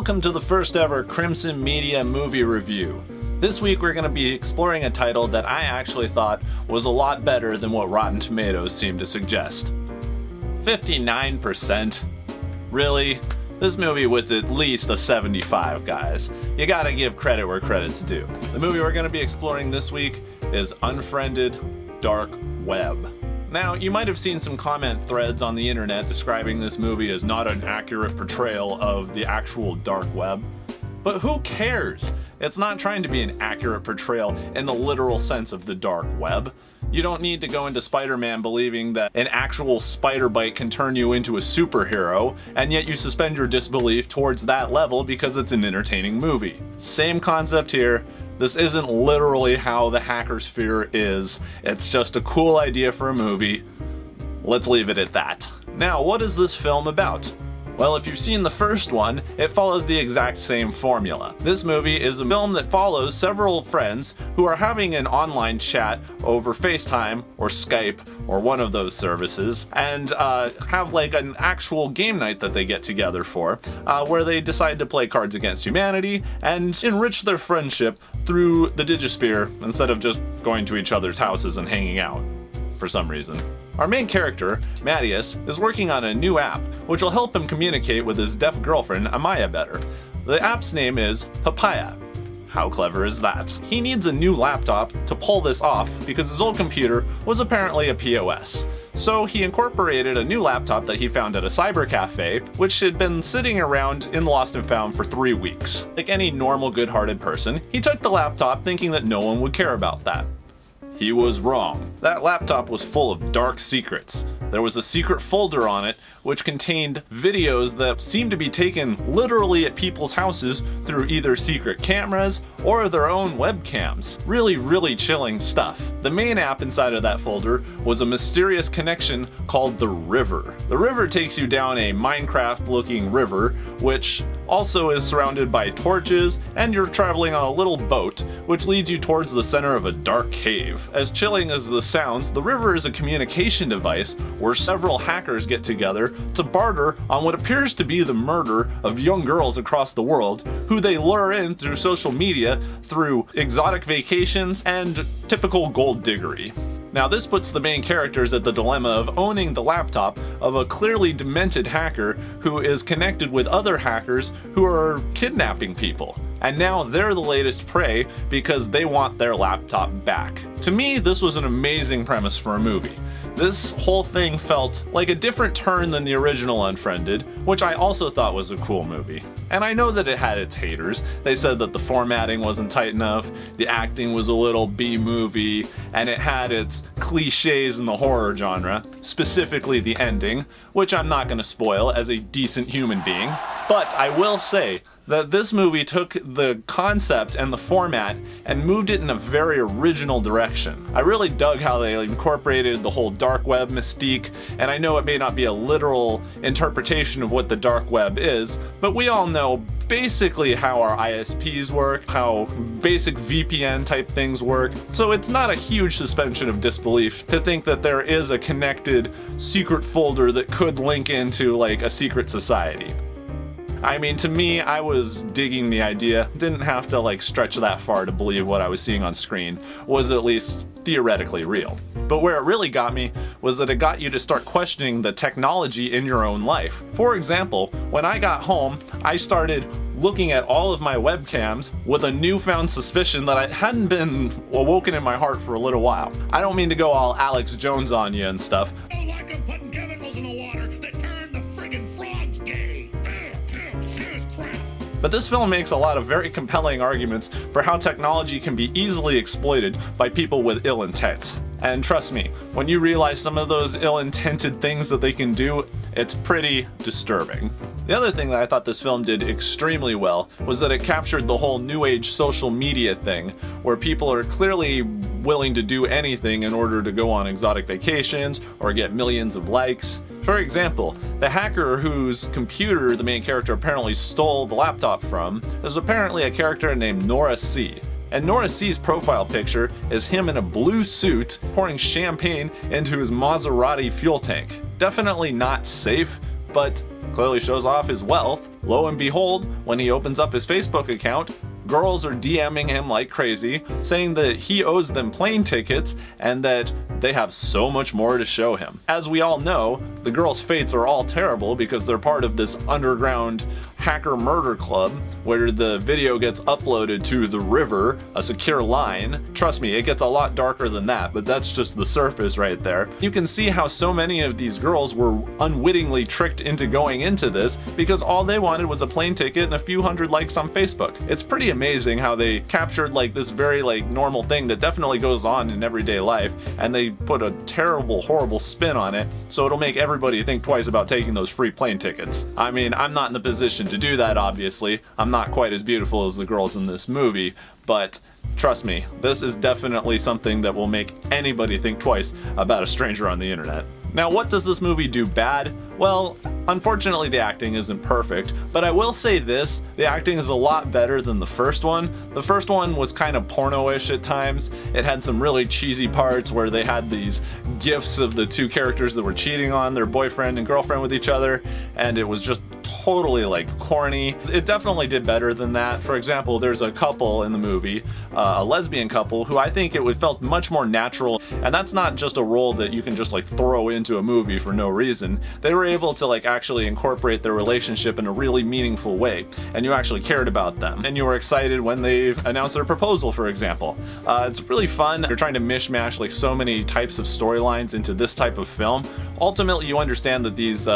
Welcome to the first ever Crimson Media movie review. This week we're going to be exploring a title that I actually thought was a lot better than what Rotten Tomatoes seemed to suggest. 59%? Really? This movie was at least a 75, guys. You gotta give credit where credit's due. The movie we're going to be exploring this week is Unfriended, Dark Web. Now, you might have seen some comment threads on the internet describing this movie as not an accurate portrayal of the actual dark web. But who cares? It's not trying to be an accurate portrayal in the literal sense of the dark web. You don't need to go into Spider-Man believing that an actual spider bite can turn you into a superhero, and yet you suspend your disbelief towards that level because it's an entertaining movie. Same concept here. This isn't literally how the hacker sphere is. It's just a cool idea for a movie. Let's leave it at that. Now, what is this film about? Well, if you've seen the first one, it follows the exact same formula. This movie is a film that follows several friends who are having an online chat over FaceTime or Skype or one of those services and have like an actual game night that they get together for, where they decide to play Cards Against Humanity and enrich their friendship through the digisphere instead of just going to each other's houses and hanging out for some reason. Our main character, Mattias, is working on a new app, which will help him communicate with his deaf girlfriend, Amaya, better. The app's name is Papaya. How clever is that? He needs a new laptop to pull this off because his old computer was apparently a POS. So he incorporated a new laptop that he found at a cyber cafe, which had been sitting around in Lost and Found for 3 weeks. Like any normal good-hearted person, he took the laptop thinking that no one would care about that. He was wrong. That laptop was full of dark secrets. There was a secret folder on it which contained videos that seemed to be taken literally at people's houses through either secret cameras or their own webcams. Really chilling stuff. The main app inside of that folder was a mysterious connection called the River. The River takes you down a Minecraft-looking river, which also is surrounded by torches, and you're traveling on a little boat, which leads you towards the center of a dark cave. As chilling as this sounds, the River is a communication device where several hackers get together to barter on what appears to be the murder of young girls across the world, who they lure in through social media through exotic vacations and typical gold diggery. Now, this puts the main characters at the dilemma of owning the laptop of a clearly demented hacker who is connected with other hackers who are kidnapping people. And now they're the latest prey because they want their laptop back. To me, this was an amazing premise for a movie. This whole thing felt like a different turn than the original Unfriended, which I also thought was a cool movie. And I know that it had its haters. They said that the formatting wasn't tight enough, the acting was a little B-movie, and it had its cliches in the horror genre, specifically the ending, which I'm not going to spoil as a decent human being. But I will say that this movie took the concept and the format and moved it in a very original direction. I really dug how they incorporated the whole dark web mystique, and I know it may not be a literal interpretation of what the dark web is, but we all know basically how our ISPs work, how basic VPN type things work, so it's not a huge suspension of disbelief to think that there is a connected secret folder that could link into like a secret society. I mean, to me, I was digging the idea. Didn't have to like stretch that far to believe what I was seeing on screen was at least theoretically real. But where it really got me was that it got you to start questioning the technology in your own life. For example, when I got home, I started looking at all of my webcams with a newfound suspicion that I hadn't been awoken in my heart for a little while. I don't mean to go all Alex Jones on you and stuff. Oh, like I'm putting chemicals in the water that turn the friggin' frogs gay. Crap. But this film makes a lot of very compelling arguments for how technology can be easily exploited by people with ill intent. And trust me, when you realize some of those ill-intended things that they can do, it's pretty disturbing. The other thing that I thought this film did extremely well was that it captured the whole new age social media thing, where people are clearly willing to do anything in order to go on exotic vacations or get millions of likes. For example, the hacker whose computer the main character apparently stole the laptop from is apparently a character named Nora C. And Nora C's profile picture is him in a blue suit pouring champagne into his Maserati fuel tank. Definitely not safe, but clearly shows off his wealth. Lo and behold, when he opens up his Facebook account, girls are DMing him like crazy, saying that he owes them plane tickets and that they have so much more to show him. As we all know, the girls' fates are all terrible because they're part of this underground hacker murder club where the video gets uploaded to the river, a secure line. Trust me, it gets a lot darker than that, but that's just the surface right there. You can see how so many of these girls were unwittingly tricked into going into this because all they wanted was a plane ticket and a few hundred likes on Facebook. It's pretty amazing how they captured like this very like normal thing that definitely goes on in everyday life, and they put a terrible, horrible spin on it so it'll make everybody think twice about taking those free plane tickets. I mean, I'm not in the position to do that, obviously. I'm not quite as beautiful as the girls in this movie, but trust me, this is definitely something that will make anybody think twice about a stranger on the internet. Now, what does this movie do bad? Well, unfortunately the acting isn't perfect, but I will say this, the acting is a lot better than the first one. The first one was kind of porno-ish at times. It had some really cheesy parts where they had these gifs of the two characters that were cheating on their boyfriend and girlfriend with each other, and it was just totally like corny. It definitely did better than that. For example, there's a couple in the movie, a lesbian couple, who I think it would felt much more natural, and that's not just a role that you can just like throw into a movie for no reason. They were able to like actually incorporate their relationship in a really meaningful way, and you actually cared about them, and you were excited when they announced their proposal, for example. It's really fun. You're trying to mishmash like so many types of storylines into this type of film. Ultimately, you understand that these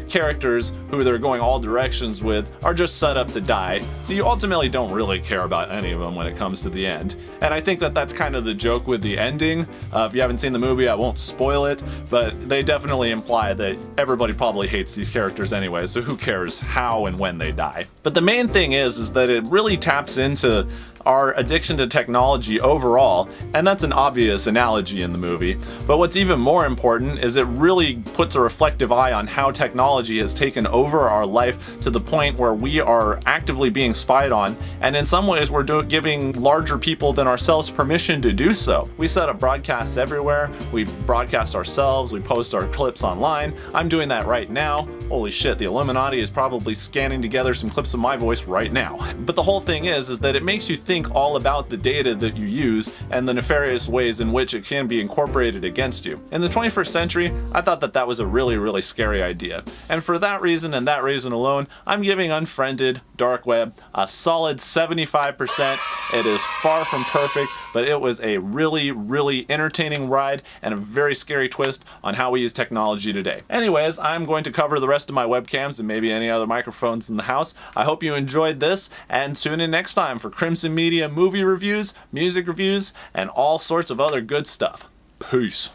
characters who they're going all directions with are just set up to die, so you ultimately don't really care about any of them when it comes to the end. And I think that that's kind of the joke with the ending. If you haven't seen the movie, I won't spoil it, but they definitely imply that everybody probably hates these characters anyway, so who cares how and when they die. But the main thing is that it really taps into our addiction to technology overall, and that's an obvious analogy in the movie. But what's even more important is it really puts a reflective eye on how technology has taken over our life to the point where we are actively being spied on, and in some ways we're giving larger people than ourselves permission to do so. We set up broadcasts everywhere, we broadcast ourselves, we post our clips online. I'm doing that right now. Holy shit, the Illuminati is probably scanning together some clips of my voice right now. But the whole thing is that it makes you think all about the data that you use and the nefarious ways in which it can be incorporated against you. In the 21st century, I thought that that was a really, really scary idea. And for that reason and that reason alone, I'm giving Unfriended Dark Web a solid 75%. It is far from perfect, but it was a really, really entertaining ride and a very scary twist on how we use technology today. Anyways, I'm going to cover the rest of my webcams and maybe any other microphones in the house. I hope you enjoyed this, and tune in next time for Crimson Media movie reviews, music reviews, and all sorts of other good stuff. Peace.